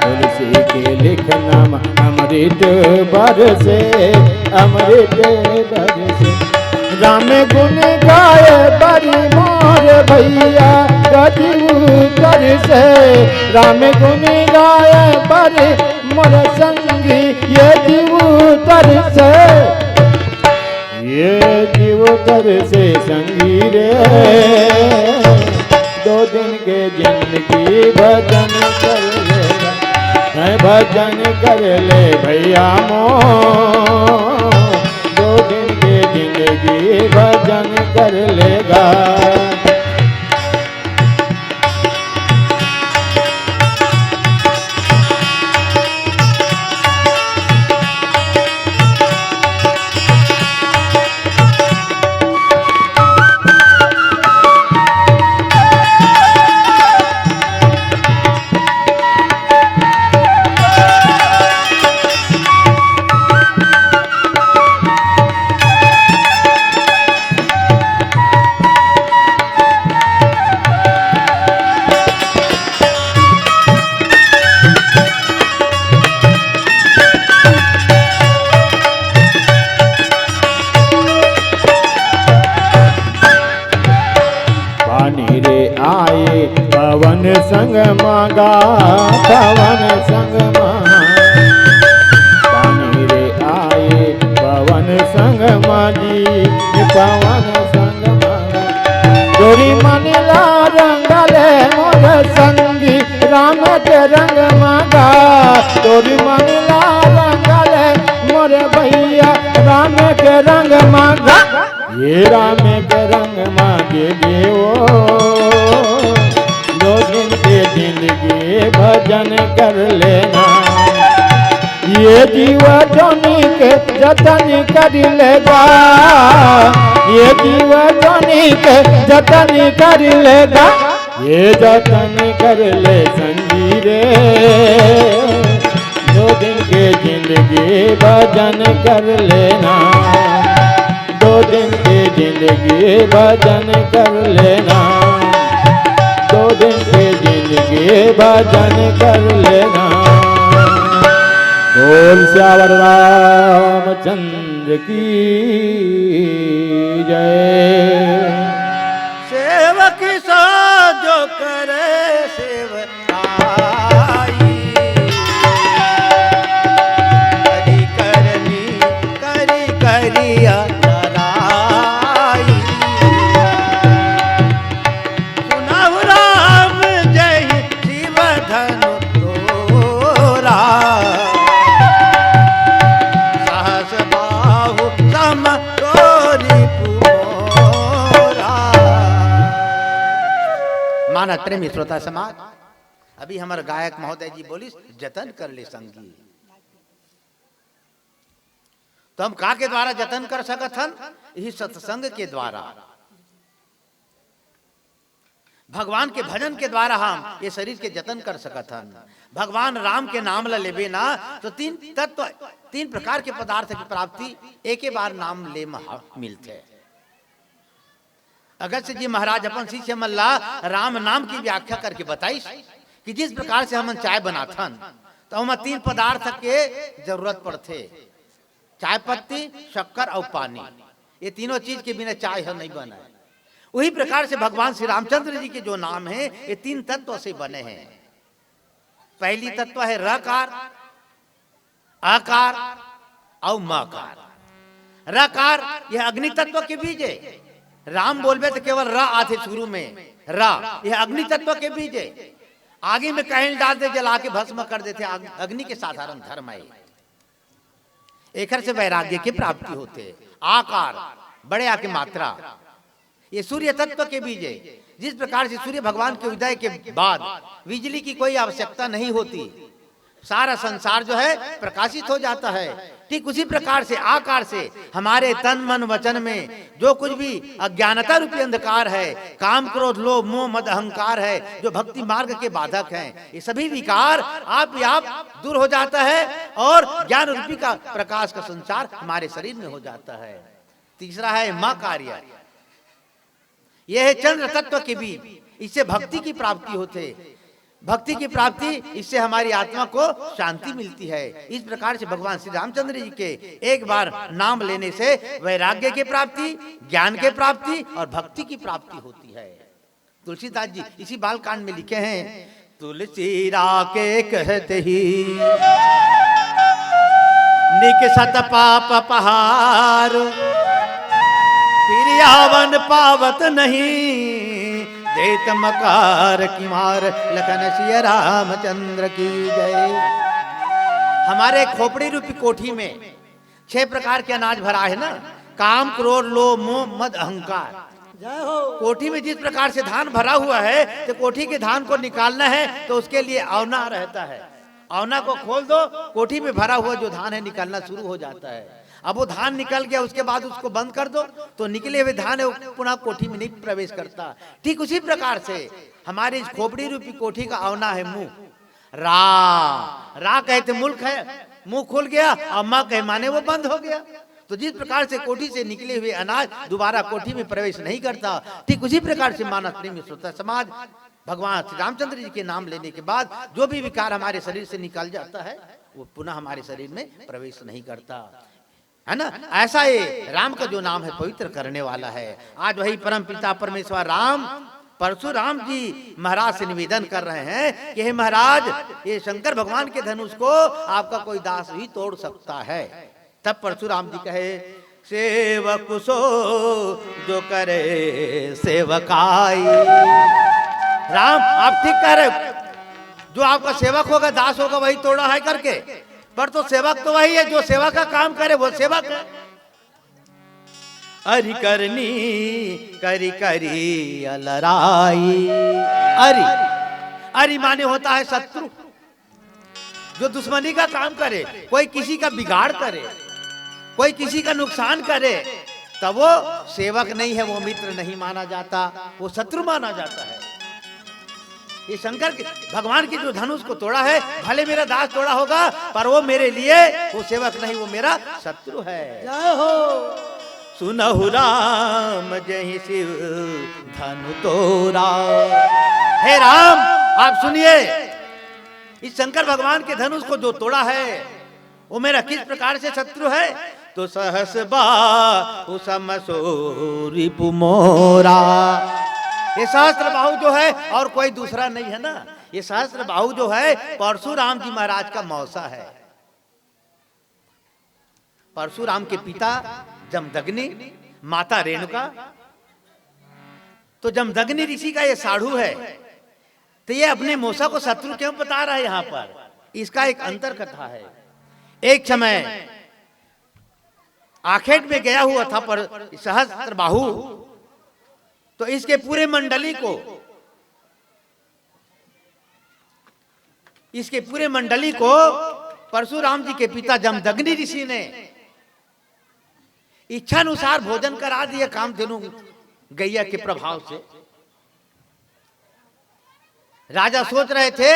तुलसी के लिख नाम अमृत बरसे, अमृत बरसे। राम गुण गाए बड़ी मोर भैया गजू कर से, राम गुण गाए बड़ी मोर संगी ये जीव तर से, ये जीव तर से संगी रे, 2 दिन के जिंदगी भजन कर लेगा, मैं भजन कर ले भैया मोर, 2 दिन के जिंदगी भजन कर लेगा। पवन संग मागा, पवन संग पानी रे आए, पवन संग माजी, पवन संग मागा, गोरी मनला रंगले मोर संगी, राम के रंग मागा, गोरी मनला रंगले मोर भैया, राम के रंग मागा, ये राम के रंग मागे देवो, 2 दिन के जिंदगी भजन कर लेना, ये जीवा जोनी के जतन कर लेगा, ये जीवा जोनी के जतन कर लेगा, ये जतन कर ले संगी रे, 2 दिन के जिंदगी भजन कर लेना, 2 दिन के जिंदगी भजन कर लेना, 2 दिन के जिंदगी भजन कर लेना। बोल श्यावर रामचंद्र की जय। सेवक सा जो करे सेवकाई, करी करनी करी करिया सुनाहु राम जय शिव धनु तो मानस प्रेमी श्रोता समाज, अभी हमारे गायक महोदय जी बोलिस जतन कर ले संगी, तो हम का के द्वारा जतन कर सकत हन? यही सत्संग के द्वारा, भगवान के भजन के द्वारा हम ये शरीर के जतन कर सकत हन। भगवान राम के नाम ला लेबे ना तो तीन तत्व, तीन प्रकार के पदार्थ की प्राप्ति एक बार नाम ले मिलते। अगस्त्य जी महाराज अपन शिष्य मल्ला राम नाम की व्याख्या करके बताई कि जिस प्रकार से हम चाय बनाथन तो हम तीन पदार्थ के जरूरत पड़ते, चाय पत्ती, शक्कर और पानी। ये तीनों चीज के बिना चाय नहीं बना है। वही प्रकार से भगवान श्री रामचंद्र जी के जो नाम है ये तीन तत्वों से बने हैं। पहली तत्व है रकार, आकार और मकार। रकार यह अग्नि तत्व के बीज है। राम बोलबे तो केवल र आते शुरू में, रा यह अग्नि तत्व के बीज है। आगे में कहीं डाल दे जला के भस्म कर देते, अग्नि के साधारण धर्म है। एक से वैराग्य की प्राप्ति होते। आकार बड़े आके मात्रा, ये सूर्य तत्व के बीज है। जिस प्रकार से सूर्य भगवान के उदय के बाद बिजली की कोई आवश्यकता नहीं होती, सारा संसार जो है प्रकाशित हो जाता है, ठीक उसी प्रकार से आकार से हमारे तन मन वचन में जो कुछ भी अज्ञानता रूपी अंधकार है, काम क्रोध लोभ मोह मद अहंकार है, जो भक्ति मार्ग के बाधक हैं, ये सभी विकार आप दूर हो जाता है और ज्ञान रूपी का प्रकाश का संचार हमारे शरीर में हो जाता है। तीसरा है मां कार्य, यह है चंद्र तत्व के बीज। इससे भक्ति की प्राप्ति होते, भक्ति की प्राप्ति, इससे हमारी आत्मा को शांति मिलती है। इस प्रकार से भगवान श्री रामचंद्र जी के एक बार नाम लेने से वैराग्य की प्राप्ति, ज्ञान की प्राप्ति और भक्ति की प्राप्ति होती है। तुलसीदास जी इसी बालकांड में लिखे हैं, तुलसी राके कहते ही निकसत पाप पहार, पिरियावन पावत नहीं, देत मकार की मार, लखन सिया रामचंद्र की जय। हमारे खोपड़ी रूपी कोठी में 6 प्रकार के अनाज भरा है ना, काम क्रोध लोभ मोह मद अहंकार। जय हो। कोठी में जिस प्रकार से धान भरा हुआ है तो कोठी के धान को निकालना है तो उसके लिए औना रहता है। औना को खोल दो, कोठी में भरा हुआ जो धान है निकलना शुरू हो जाता है। अब वो धान निकल गया, उसके बाद उसको बंद कर दो तो निकले हुए धान है वो पुनः कोठी में नहीं प्रवेश करता। ठीक उसी प्रकार से हमारी इस खोपड़ी रूपी कोठी का औना है मुंह। रा कहते मुल्क है, मुंह खुल गया, और माँ कहे माने वो बंद हो गया। तो जिस प्रकार से कोठी से निकले हुए अनाज दोबारा कोठी में प्रवेश नहीं करता, ठीक उसी प्रकार से मानस प्रेमी श्रोता समाज भगवान श्री रामचंद्र जी के नाम लेने के बाद जो भी विकार हमारे शरीर से निकल जाता है वो पुनः हमारे शरीर में प्रवेश नहीं करता है ना। ऐसा ये राम का जो नाम है पवित्र करने वाला है। आज वही परम पिता परमेश्वर राम परशुराम जी महाराज से निवेदन कर रहे हैं कि हे महाराज, ये शंकर भगवान के धनुष को आपका कोई दास ही तोड़ सकता है। तब परशुराम जी कहे, सेवक सो जो करे सेवकाई। राम आप ठीक कह रहे, जो आपका सेवक होगा दास होगा वही तोड़ा है करके, पर तो सेवक तो वही है जो सेवा का काम करे, वो सेवक है। अरि करनी करी करी अलराई। अरि अरि माने होता है शत्रु, जो दुश्मनी का काम करे, कोई किसी का बिगाड़ करे, कोई किसी का नुकसान करे, तब वो सेवक नहीं है, वो मित्र नहीं माना जाता, वो शत्रु माना जाता है। ये शंकर के भगवान की जो धनुष को तोड़ा है, भले मेरा दास तोड़ा होगा पर वो मेरे लिए वो सेवक नहीं, वो मेरा शत्रु है। जय हो। सुनहु राम जय शिव धनु तोरा। हे राम आप सुनिए, इस शंकर भगवान के धनुष को जो तोड़ा है वो मेरा किस प्रकार से शत्रु है। तो सहस बाहु समसो रिपु मोरा। ये सहस्त्र बाहु जो है और कोई दूसरा नहीं है ना, ये सहस्त्र बाहु जो है परशुराम जी महाराज का मौसा है। परशुराम के पिता जमदग्नि, माता रेणुका। तो जमदग्नि ऋषि का ये साढ़ू है, तो ये अपने मौसा को शत्रु क्यों बता रहा है यहाँ पर, इसका एक अंतर कथा है। एक समय आखेट में गया हुआ था पर सहस्त्र बाहु, तो इसके पूरे मंडली को इसके पूरे मंडली को परशुराम जी के पिता जमदग्नि ऋषि ने इच्छानुसार भोजन करा दिया कामधेनु गैया के प्रभाव से। राजा सोच रहे थे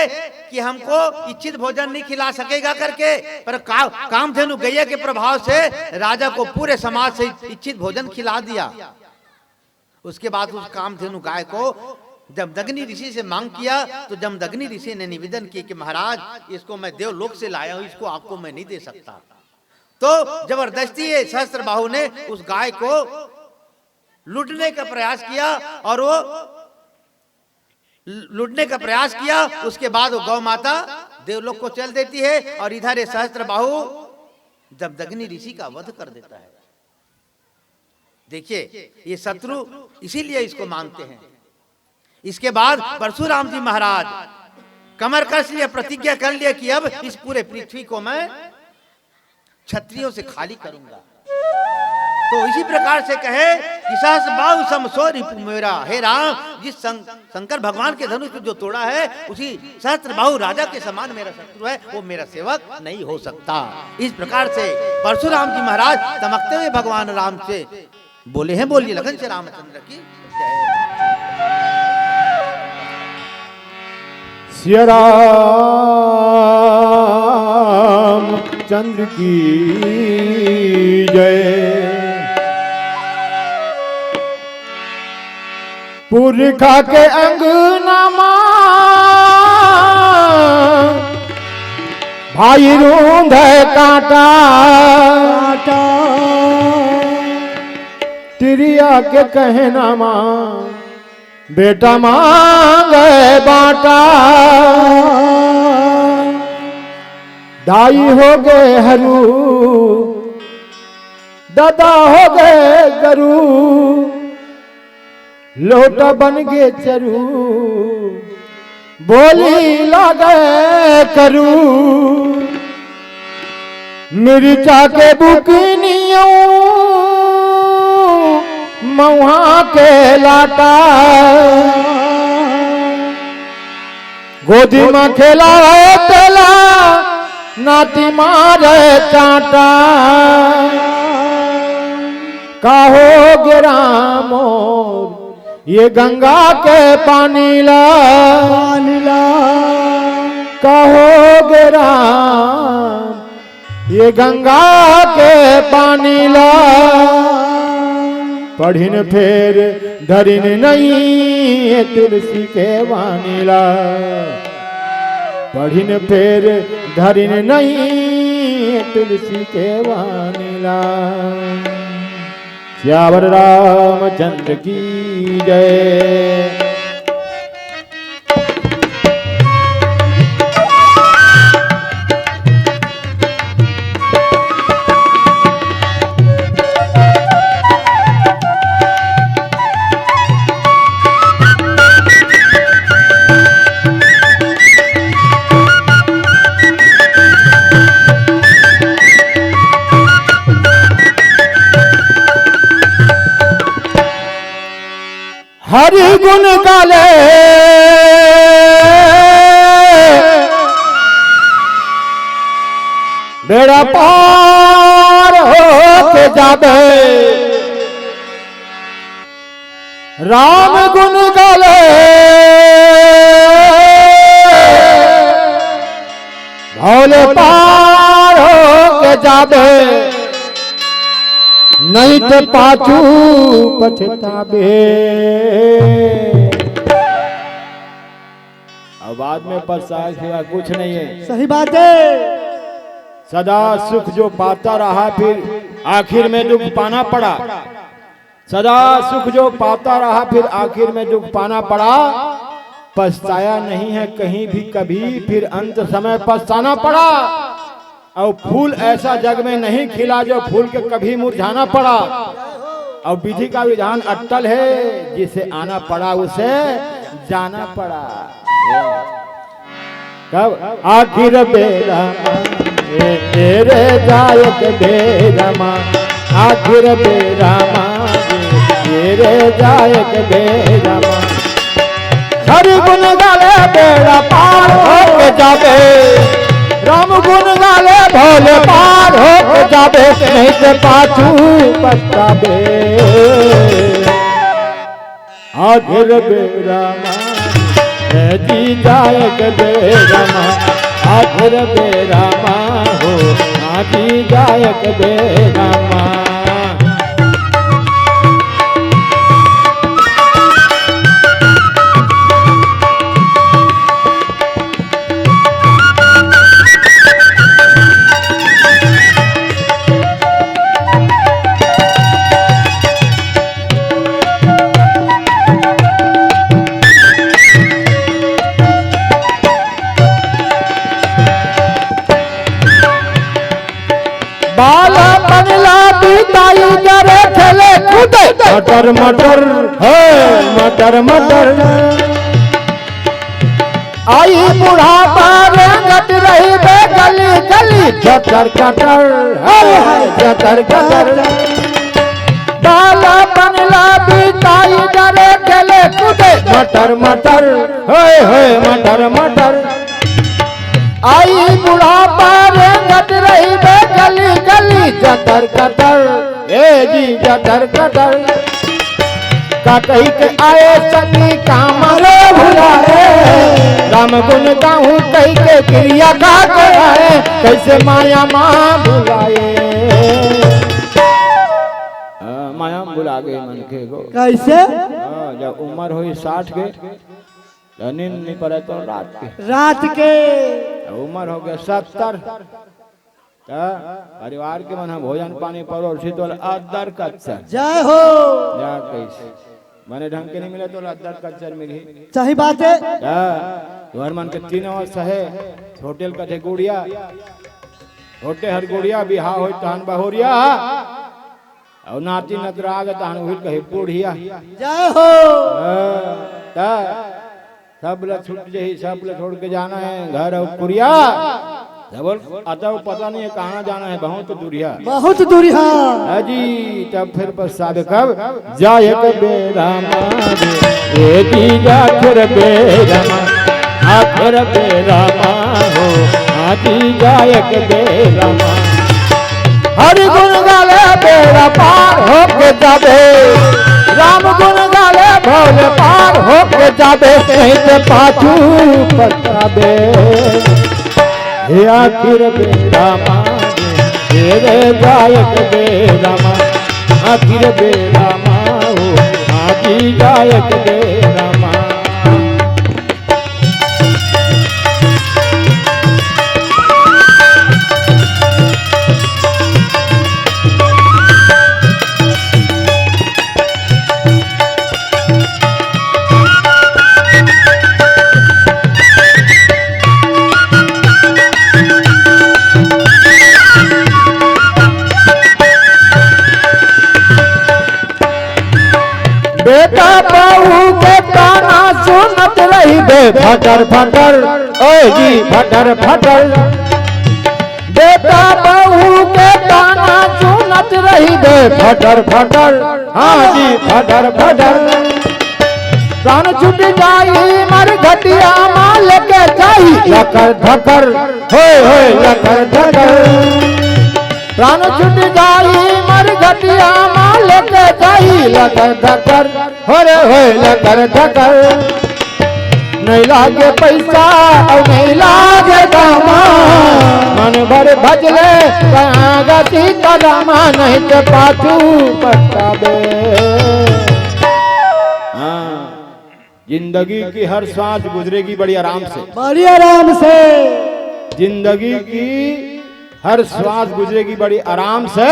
कि हमको इच्छित भोजन नहीं खिला सकेगा करके, पर कामधेनु गैया के प्रभाव से राजा को पूरे समाज से इच्छित भोजन खिला दिया। उसके बाद उस कामधेनु गाय को जमदग्नि ऋषि से मांग किया तो जमदग्नि ऋषि ने निवेदन किया कि महाराज इसको मैं देवलोक से लाया हूं, इसको आपको मैं नहीं दे सकता। तो जबरदस्ती सहस्त्रबाहु ने उस गाय को लूटने का प्रयास किया और वो लूटने का प्रयास किया। उसके बाद वो गौ माता देवलोक को चल देती है और इधर सहस्त्रबाहु जमदग्नि ऋषि का वध कर देता है। देखिए ये शत्रु इसीलिए इसको मानते हैं। इसके बाद परशुराम जी महाराज कमर कस लिया, प्रतिज्ञा कर लिया कि अब इस पूरे पृथ्वी को मैं क्षत्रियों से खाली करूंगा। तो इसी प्रकार से कहे कि सहस्त्रबाहु समसो रिपु मेरा, हे राम जिस शंकर भगवान के धनुष को जो तोड़ा है उसी सहस्त्रबाहु राजा के समान मेरा शत्रु है, वो मेरा सेवक नहीं हो सकता। इस प्रकार से परशुराम जी महाराज तमकते हुए भगवान राम से बोले हैं। बोलिए लगन से रामचंद्र की जय। सिया रामचंद्र की जय। पुरखा के अंगनामा भाई रूंध काटा, तिरिया के कहनामा बेटा मांगे बाटा। दाई हो गए हरू, दादा हो गए गरू, लोटा बन गए चरू, बोली लागे करू। मिर्चा के बुकनियों मऊहा के लाटा, गोदी में खेला तेला नाती मारे चाटा। काहो गिरामो ये गंगा के पानी ला, कहो गिराम ये गंगा के पानी ला। पढ़िन फेर धरिन नहीं तुलसी के वानीला, पढ़िन फेर धरिन नहीं तुलसी के वानीला। श्यावर रामचंद्र की जय। हरि गुण गाले बेड़ा पार हो के जाबे, राम गुण गाले भोले पार हो के जाबे, नहीं तो पाछू पछताबे। अब बाद में पछताए सिवा कुछ नहीं है। सही बात है। सदा सुख जो पाता रहा फिर आखिर में दुख पाना पड़ा, सदा सुख जो पाता रहा फिर आखिर में दुख पाना पड़ा। पछताया नहीं है कहीं भी कभी, फिर अंत समय पछताना पड़ा। और फूल ऐसा जग में नहीं खिला जो फूल के कभी मुरझाना पड़ा। और विधि का विधान अटल है, जिसे आना पड़ा उसे जाना पड़ा। कब आखिर बेरा तेरे जायक बेरमा, आखिर बेरा तेरे जायक बेरमा। हरि गुण गाले बेड़ा पार होके जाबे, राम गुण गाले भोले पार होके जाबे, नहीं तो पाछू पछताबे। आखिर बेड़ा मां जी जायक बेड़ा मां, आखिर बेड़ा मां हो आजी जायक बेड़ा मां। बाला बनला बीताई करे खेले कूदे, मटर मटर है मटर मटर, आई बुढ़ापा रंगत रही बे गली गली, जटर कटर है जटर कटर। बाला बनला बीताई करे खेले कूदे, मटर मटर है मटर मटर, आई बुढ़ापा रंगत रही बे गली गली, जटर कटर ए जी जटर कटर। कटही के आए सती काम रे भुलाए, राम गुण गाऊं कही के क्रिया का कराए, कैसे माया माँ बुलाए। माया बुला गई मन के गो कैसे? जब उम्र हुई 60 के, नींद नहीं पड़े तो रात के उम्र हो गया 70, परिवार के मन भोजन पानी परोसी तो अदर कच्चर जय हो। जा कैसे मने ढंग के नहीं मिले तो अदर कच्चर मिली, सही बात है। तुम्हारे मन के 3 अवस्था है, होटल का थे गुड़िया, होटे हर गुड़िया बिहा हो तहन बहोरिया, और नाती नतराग तहन हुई कहे बूढ़िया। जय हो। सब लोग छूट जाही, सब लोग छोड़ के जाना है घर और पुरिया, जब आता पता नहीं है कहाँ जाना है, बहुत दूरिया बहुत दूरिया जी। तब फिर पछतावे कब, जायक बेड़ा मां ये जी जाखिर बेड़ा मां, आखिर बेड़ा मां हो आजी जायक बेड़ा मां। हरि गुण गाले बेड़ा पार होके जाबे, राम गुण गाले भोले पार होके जाबे, नहीं तो पाछू पछताबे। हे आखिर बेड़ा मां तेरे जायक बेड़ा मां, आखिर बेड़ा मां हो आजी जायक बेड़ा मां। बेटा बहू के गाना सुनत रही बे फटर फटर, ओए जी फटर फटर। बेटा बहू के गाना सुनत रही बे फटर फटर, हाँ जी फटर फटर। प्राण छूट जाई मर घटिया माल के जाई, लकर धकर होए लकर धकर। प्राण छूट जाई मर घटिया माल के जाई, लकर धकर होए लकर धकर। नहीं लागे पैसा और नहीं लागे दामा, मन भर भजले कहाँ गति कदमा, नहीं तो पाछू पछतावे। जिंदगी की हर सांस गुजरेगी बड़ी आराम से, बड़ी आराम से। जिंदगी की हर श्वास गुजरेगी बड़ी आराम से,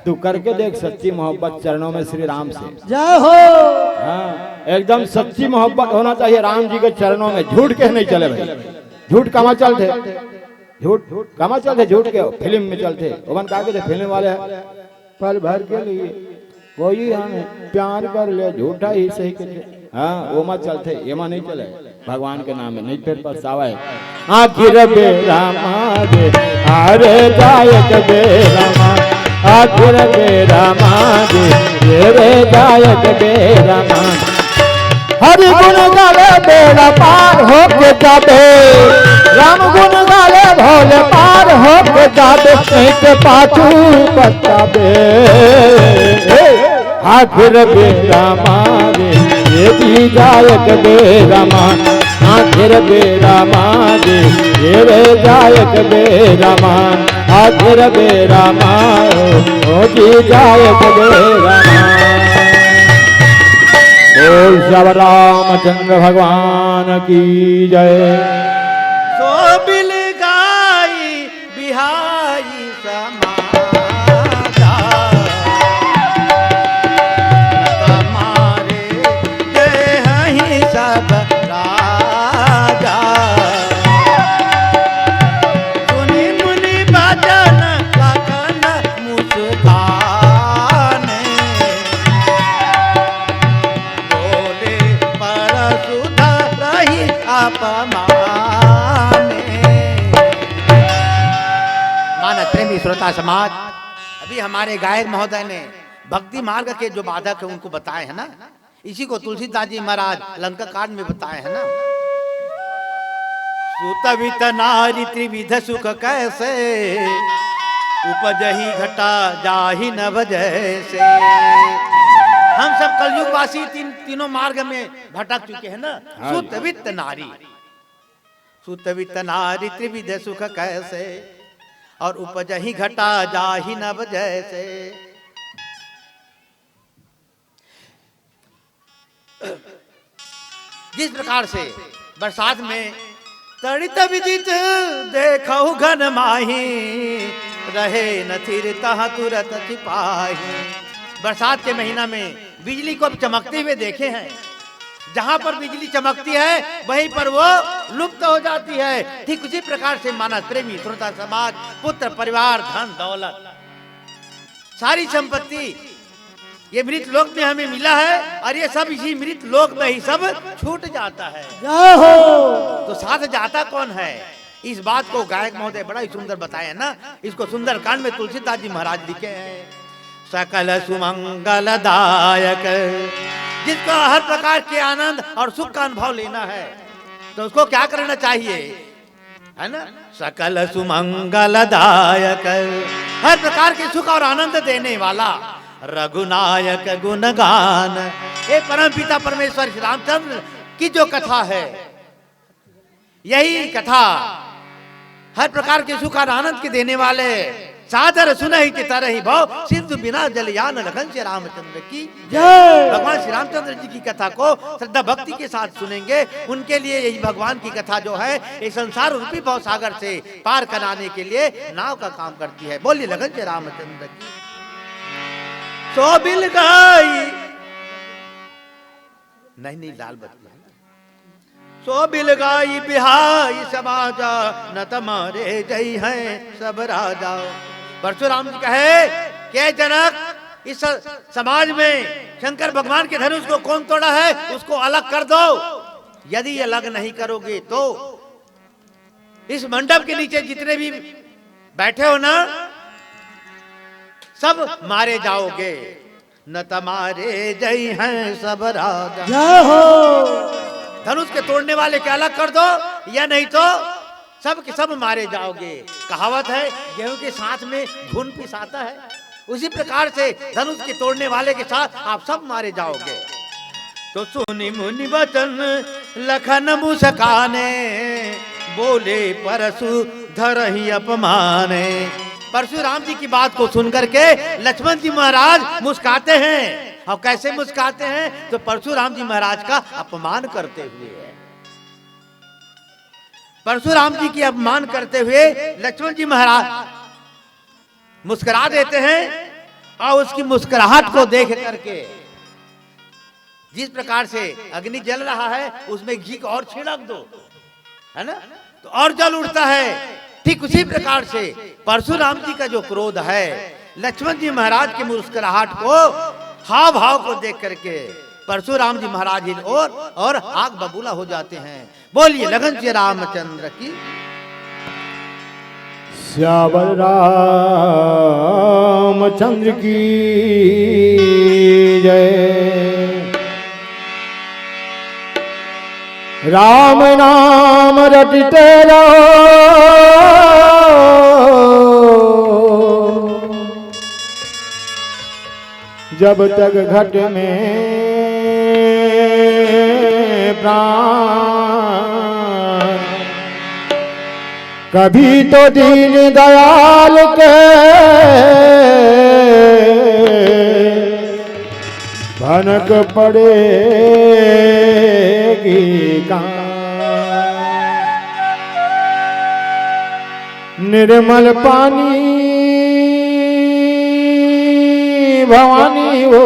तू करके देख सच्ची मोहब्बत चरणों में श्री राम से। जय हो। हाँ, एकदम सच्ची मोहब्बत होना चाहिए राम जी के चरणों में। झूठ के नहीं चले भाई, झूठ कहाँ चलते, झूठ कहाँ चलते, झूठ के फिल्म में चलते। ओवन कहा थे फिल्म वाले पल भर के लिए कोई हमें प्यार कर ले, झूठा ही सही के। हाँ वो मत चलते, ये मां नहीं चले भगवान के नाम में, नहीं फिर पछतावा है। आखिर बेड़ा मांगे अरे जायक बेड़ा मां, आखिर बेड़ा मांगे रे जायक बेड़ा मां। हरि गुण गाले बेड़ा पार होके जाबे, राम गुण गाले भोले पार होके जाबे, नहीं के पाछू पछताबे। आखिर बेरा मारे ये भी जायक बेरा मान, आखिर बेरा मारे ये रे जायक बेरा मान, आखिर बेरा मारो ओ जी जायक बेरा मान। बोल श्री रामचंद्र भगवान की जय। सो बिल गाई बिहाई समाजा, तुम्हारे जय हहीं सब राजा। सुनी मुनि बचन लगन मुस्काने, बोले परसुधा रही अपमाने। मानस प्रेमी श्रोता समाज, अभी हमारे गायक महोदय ने भक्ति मार्ग के जो बाधक है उनको बताए हैं ना, इसी को तुलसीदास जी महाराज लंका कांड में बताए हैं ना। सुतवित नारी त्रिविध सुख कैसे, उपजही घटा जाहि नभ जैसे। हम सब कलयुग वासी तीनों मार्ग में भटक चुके हैं ना। सुतवित नारी, सुतवित नारी त्रिविध सुख कैसे, और उपजही घटा जाहि नभ जैसे। जिस प्रकार से बरसात में तड़ित विदित देखौ घन माही, रहे न थिर तहाँ तुरत छिपाही। बरसात के महीना में बिजली को चमकते हुए देखे हैं, जहां पर बिजली चमकती है वहीं पर वो लुप्त हो जाती है। ठीक उसी प्रकार से मानस प्रेमी श्रोता समाज, पुत्र परिवार धन दौलत सारी संपत्ति ये मृत लोक में हमें मिला है, और ये सब इसी मृत लोक में ही सब छूट जाता है। जय हो। तो साथ जाता कौन है, इस बात को गायक महोदय बड़ा ही सुंदर बताया ना। इसको सुंदर कांड में तुलसीदास जी महाराज लिखे हैं। सकल सुमंगल दायक, जिसको हर प्रकार के आनंद और सुख का अनुभव लेना है तो उसको क्या करना चाहिए, है ना। सकल सुमंगल दायक, हर प्रकार के सुख और आनंद देने वाला रघुनायक गुणगान। ये परम पिता परमेश्वर श्री रामचंद्र की जो कथा है, यही कथा हर प्रकार के सुख और आनंद के देने वाले। सादर सुनहि के तरहि भव, सिंधु बिना जलयान लखन श्री रामचंद्र की जय। भगवान श्री रामचंद्र जी की कथा को श्रद्धा भक्ति के साथ सुनेंगे, उनके लिए यही भगवान की कथा जो है ये संसार रूपी भव सागर से पार कराने के लिए नाव का काम करती है। बोलिए लखन श्री रामचंद्र की। सो बिल गाई, नहीं लाल बत्ती, सो बिल गाई बिहाई समाजा, न तुम्हारे जय हैं सब राजा। परशुराम जी कहे कि जनक, इस समाज में शंकर भगवान के धनुष को कौन तोड़ा है, उसको अलग कर दो। यदि अलग नहीं करोगे तो इस मंडप के नीचे जितने भी बैठे हो ना, सब मारे जाओगे। न तुम्हारे जय हैं सब राजा। जय हो। धनुष के तोड़ने वाले के अलग कर दो, या नहीं तो सब के सब मारे जाओगे। कहावत है गेहूं के साथ में घुन पिसाता है, उसी प्रकार से धनुष के तोड़ने वाले के साथ आप सब मारे जाओगे। तो सुनि मुनि वचन लखन मुस्काने, बोले परशु धरहि अपमाने। परशुराम जी की बात को सुनकर के लक्ष्मण जी महाराज मुस्काते हैं। और कैसे मुस्काते हैं, तो परशुराम जी महाराज का अपमान करते हुए है। परशुराम जी की अपमान करते हुए लक्ष्मण जी महाराज मुस्कुरा देते हैं, और उसकी मुस्कुराहट को देख करके जिस प्रकार से अग्नि जल रहा है उसमें घी को और छिड़क दो, है ना, तो और जल उठता है। ठीक उसी प्रकार से परशुराम जी का जो क्रोध है, लक्ष्मण जी महाराज की मुस्कुराहट को, हाव भाव को देख करके परशुराम जी महाराज और आग बबूला हो जाते हैं। बोलिए लगन श्री रामचंद्र की। श्यामल रामचंद्र की जय। राम नाम रटते रहो, जब तक घट में प्राण। कभी तो दीन दयाल के भनक पड़ेगी कान। निर्मल पानी भवानी हो,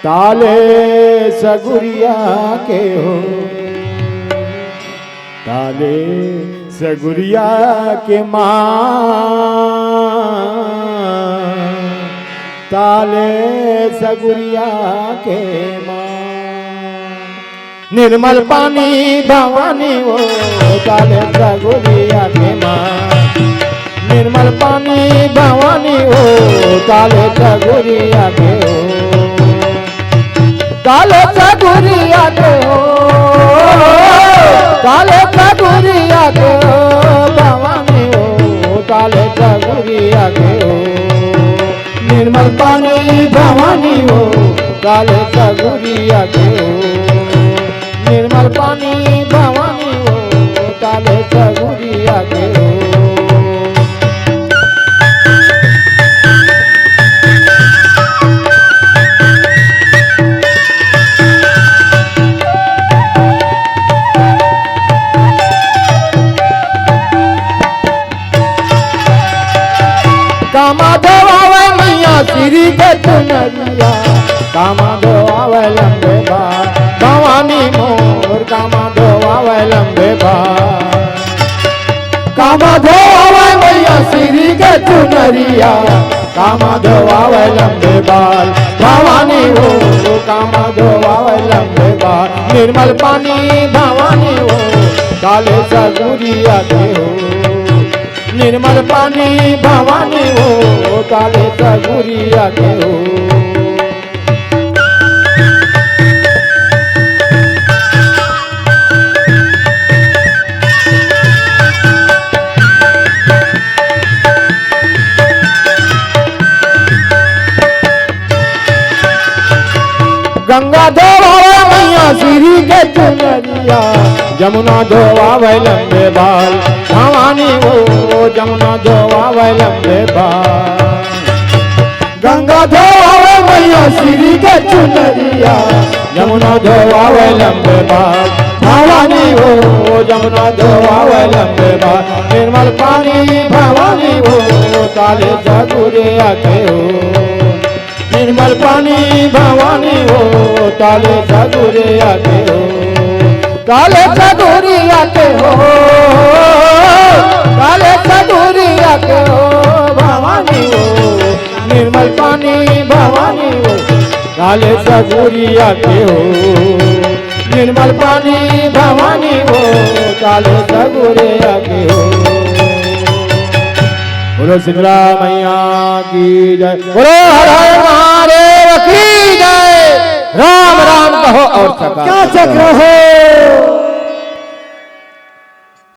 ताले सगुरिया के हो, ताले सगुरिया के माँ, ताले सगुरिया के माँ। निर्मल पानी भवानी हो, ताले सगुरिया के माँ। निर्मल पानी भवानी हो, ताले सगुरिया के हो, ताले सगुरिया के हो, ताले सगुरिया के हो भवानी हो, ताले सगुरिया के हो। निर्मल पानी भवानी हो, ताले सगुरिया के हो। निर्मल पानी भवानी हो, ताले सगुरिया के हो। कामाधव आवे मैया श्री के चुनरिया, कामाधव आवे लंबे बार भवानी मोर, कामाधव आवे लंबे बार। कामाधव आवे मैया श्री के चुनरिया, कामाधव आवे लंबे बार भवानी हो, कामाधव आवे लंबे बार। निर्मल पानी भवानी हो, ताले सगुरिया के हो। निर्मल पानी भवानी हो, ताले सगुरिया के हो। गंगा धोवावे मैया श्री के चुनरिया, जमुना धोवावे लंबे बाल भवानी हो, जमुना धोवावे लंबे बाल। गंगा धोवावे मैया श्री के चुनरिया, जमुना धोवावे लंबे बाल भवानी हो, जमुना धोवावे लंबे बाल। निर्मल पानी भवानी हो, ताले सगुरिया के हो। निर्मल पानी भवानी हो, ताले सगुरिया के हो। ताले सगुरिया के हो, ताले सगुरिया के हो भवानी हो। निर्मल पानी भवानी हो, ताले सगुरिया के हो। निर्मल पानी भवानी हो, ताले सगुरिया के हो। बोलो शीतला मैया की जय, बोलो हर हर महादेव की जय। राम राम कहो और क्या चक्र हो।